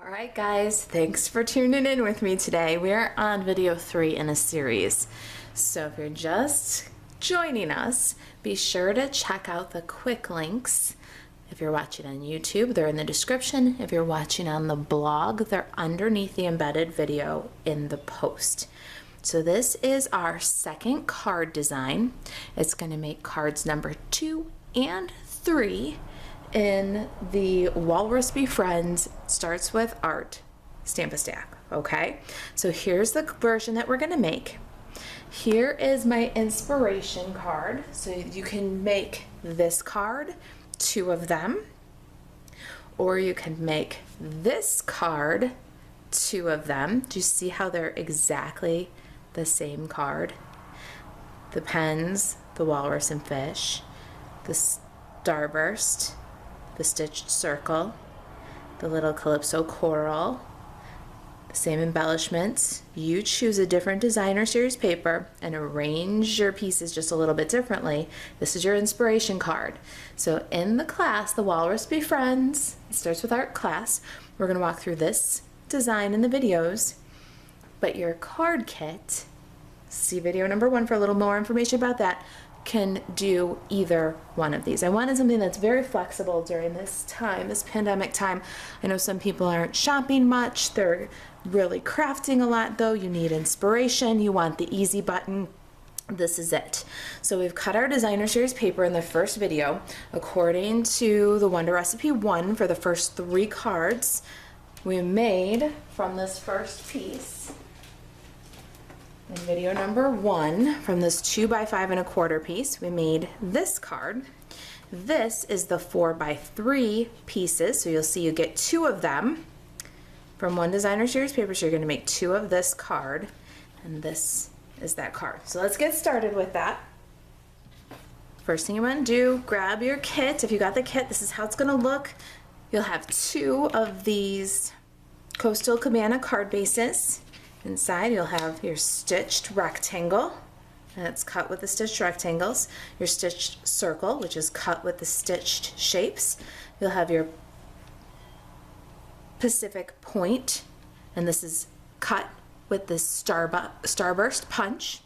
Alright guys, thanks for tuning in with me today. We are on video 3 in a series. So if you're just joining us, be sure to check out the quick links. If you're watching on YouTube, they're in the description. If you're watching on the blog, they're underneath the embedded video in the post. So this is our second card design. It's going to make cards number 2 and 3 in the Walrus Befriends Starts with Art Stamp a Stack. Okay, so here's the version that we're going to make. Here is my inspiration card. So you can make this card, 2 of them, or you can make this card, 2 of them. Do you see how they're exactly the same card? The pens, the walrus and fish, the starburst, the stitched circle, the little calypso coral, the same embellishments. You choose a different designer series paper and arrange your pieces just a little bit differently. This is your inspiration card. So in the class, the Walrus Befriends, it starts with art class, we're going to walk through this design in the videos, but your card kit, see video number 1 for a little more information about that, can do either one of these. I wanted something that's very flexible during this time, this pandemic time. I know some people aren't shopping much, they're really crafting a lot though. You need inspiration, you want the easy button. This is it. So we've cut our designer series paper in the first video according to the Wonder Recipe 1 for the first 3 cards we made from this first piece. In video number 1, from this 2 by 5 1/4 piece, we made this card. This is the 4 by 3 pieces, so you'll see you get 2 of them from one designer series paper, so you're going to make 2 of this card, and this is that card. So let's get started with that. First thing you want to do, grab your kit. If you got the kit, this is how it's going to look. You'll have 2 of these Coastal Cabana card bases. Inside you'll have your stitched rectangle, and it's cut with the stitched rectangles, your stitched circle, which is cut with the stitched shapes. You'll have your Pacific point, and this is cut with the starburst punch.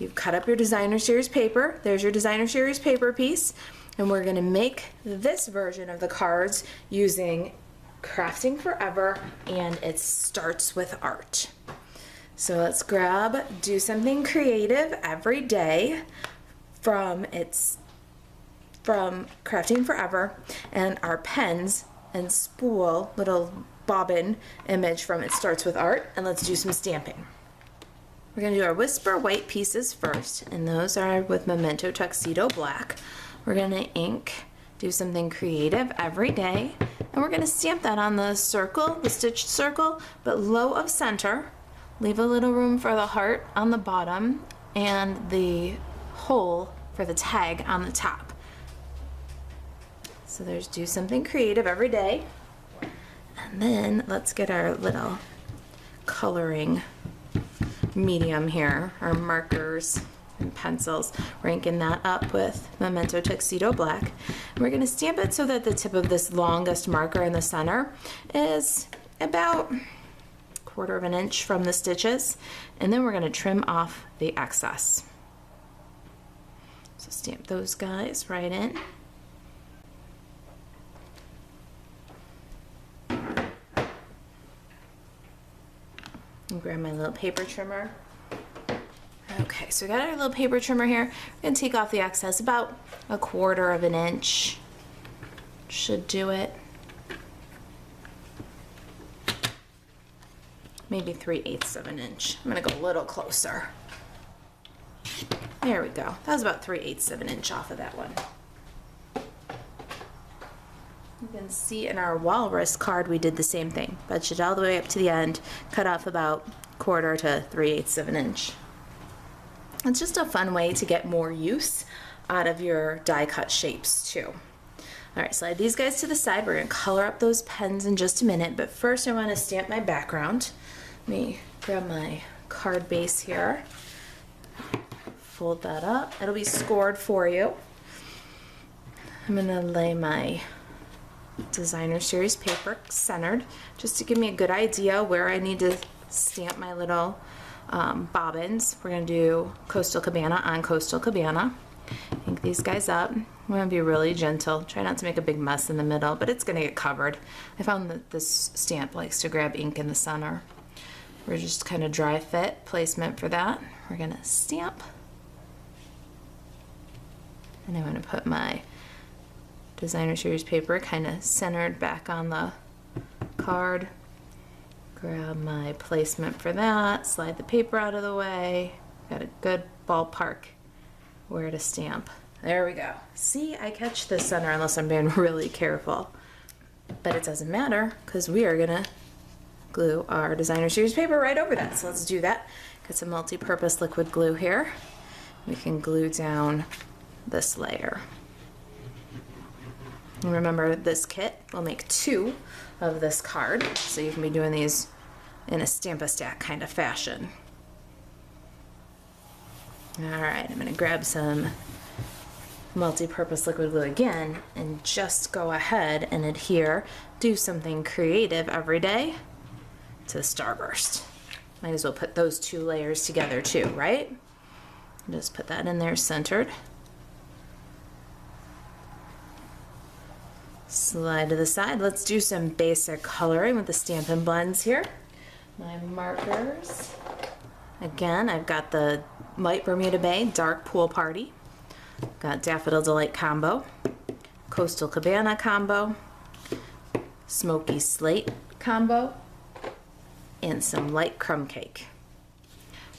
You've cut up your designer series paper. There's your designer series paper piece, and we're going to make this version of the cards using Crafting Forever, and it starts with art. So let's grab Do Something Creative Every Day from Crafting Forever, and our pens and spool little bobbin image from It Starts with Art, and let's do some stamping. We're going to do our Whisper White pieces first, and those are with Memento Tuxedo Black. We're going to ink Do Something Creative Every Day, and we're going to stamp that on the circle, the stitched circle, but low of center. Leave a little room for the heart on the bottom and the hole for the tag on the top. So there's Do Something Creative Every Day. And then let's get our little coloring medium here, our markers and pencils. We're inking that up with Memento Tuxedo Black. And we're going to stamp it so that the tip of this longest marker in the center is about 1/4 of an inch from the stitches, and then we're going to trim off the excess. So stamp those guys right in. And grab my little paper trimmer. Okay, so we got our little paper trimmer here. We're going to take off the excess, about 1/4 of an inch. Should do it. Maybe 3/8 of an inch. I'm going to go a little closer. There we go. That was about 3/8 of an inch off of that one. You can see in our walrus card we did the same thing. Budged all the way up to the end, cut off about 1/4 to 3/8 of an inch. It's just a fun way to get more use out of your die cut shapes too. Alright, slide these guys to the side. We're going to color up those pens in just a minute, but first I want to stamp my background. Let me grab my card base here. Fold that up. It'll be scored for you. I'm going to lay my Designer Series paper centered, just to give me a good idea where I need to stamp my little bobbins. We're going to do Coastal Cabana on Coastal Cabana. Ink these guys up. I'm going to be really gentle. Try not to make a big mess in the middle, but it's going to get covered. I found that this stamp likes to grab ink in the center. We're just kind of dry fit placement for that. We're going to stamp. And I'm going to put my Designer Series paper kind of centered back on the card. Grab my placement for that, slide the paper out of the way. Got a good ballpark where to stamp. There we go. See, I catch the center unless I'm being really careful. But it doesn't matter because we are gonna glue our Designer Series paper right over that. So let's do that. Got some multi-purpose liquid glue here. We can glue down this layer. And remember, this kit will make 2 of this card, so you can be doing these in a stamp-a-stack kind of fashion. Alright, I'm going to grab some multi-purpose liquid glue again and just go ahead and adhere, do something creative every day to the Starburst. Might as well put those 2 layers together too, right? Just put that in there centered. Slide to the side. Let's do some basic coloring with the Stampin' Blends here. My markers. Again, I've got the Light Bermuda Bay Dark Pool Party. Got Daffodil Delight combo, Coastal Cabana combo, Smoky Slate combo, and some light crumb cake.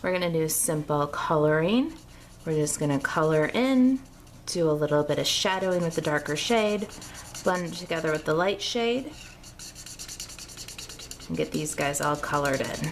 We're gonna do simple coloring. We're just gonna color in, do a little bit of shadowing with the darker shade, blend it together with the light shade, and get these guys all colored in.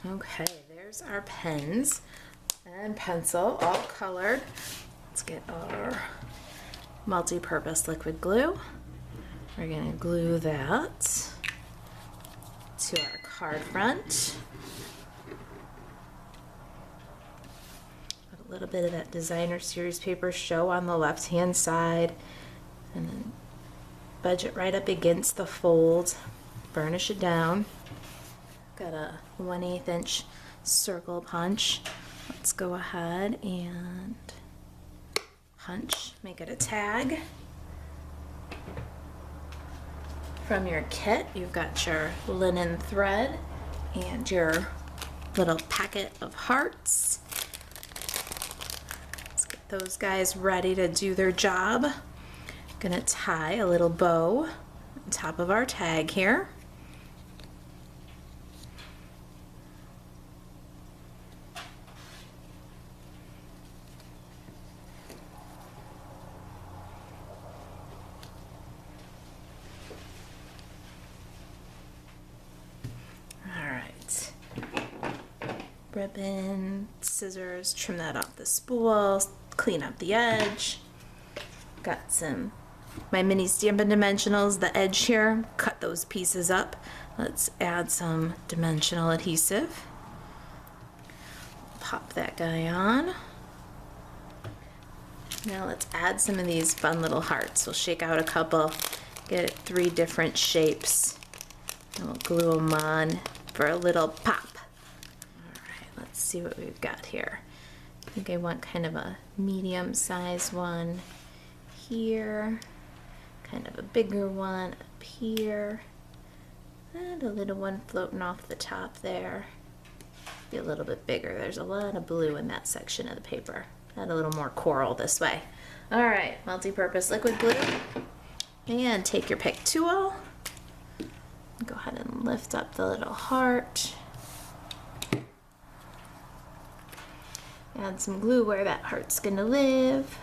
Okay, there's our pens and pencil all colored. Let's get our multi-purpose liquid glue. We're going to glue that to our card front. Let a little bit of that Designer Series paper show on the left hand side, and then budge it right up against the fold, burnish it down. Got a 1/8 inch circle punch. Let's go ahead and punch, make it a tag. From your kit, you've got your linen thread and your little packet of hearts. Let's get those guys ready to do their job. Gonna tie a little bow on top of our tag here. Ribbon, scissors, trim that off the spool, clean up the edge. Got my mini Stampin' Dimensionals, the edge here, cut those pieces up. Let's add some dimensional adhesive. Pop that guy on. Now let's add some of these fun little hearts. We'll shake out a couple, get 3 different shapes, and we'll glue them on for a little pop. Let's see what we've got here. I think I want kind of a medium-sized one here, kind of a bigger one up here, and a little one floating off the top there. Be a little bit bigger. There's a lot of blue in that section of the paper. Add a little more coral this way. All right, multi-purpose liquid glue. And take your pick tool. Go ahead and lift up the little heart. Add some glue where that heart's gonna live.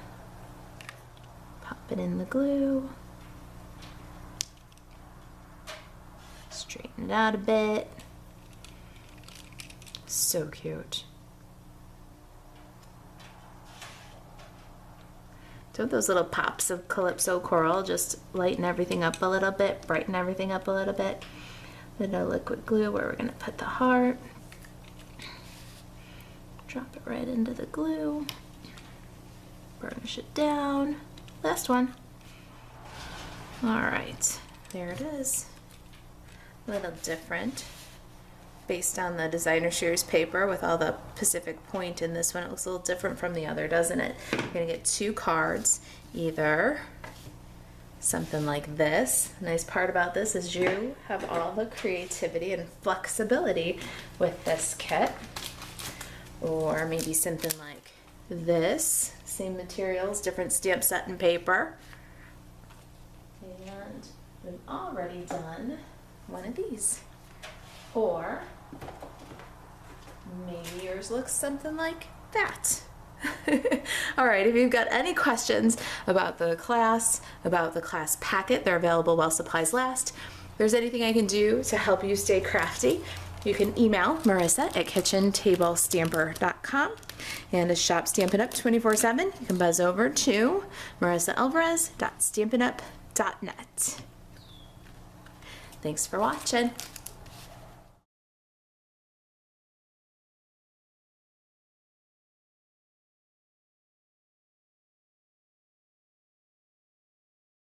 Pop it in the glue. Straighten it out a bit. So cute. So those little pops of Calypso coral just lighten everything up a little bit, brighten everything up a little bit. Then a liquid glue where we're gonna put the heart. Drop it right into the glue. Burnish it down. Last one. All right, there it is. A little different based on the designer shears paper with all the Pacific point in this one. It looks a little different from the other, doesn't it? You're gonna get 2 cards, either something like this. The nice part about this is you have all the creativity and flexibility with this kit. Or maybe something like this, same materials, different stamp set and paper. And we've already done one of these. Or maybe yours looks something like that. All right, if you've got any questions about the class packet, they're available while supplies last. If there's anything I can do to help you stay crafty, you can email Marisa at kitchentablestamper.com. And to shop Stampin' Up 24/7, you can buzz over to marisaalvarez.stampinup.net. Thanks for watching.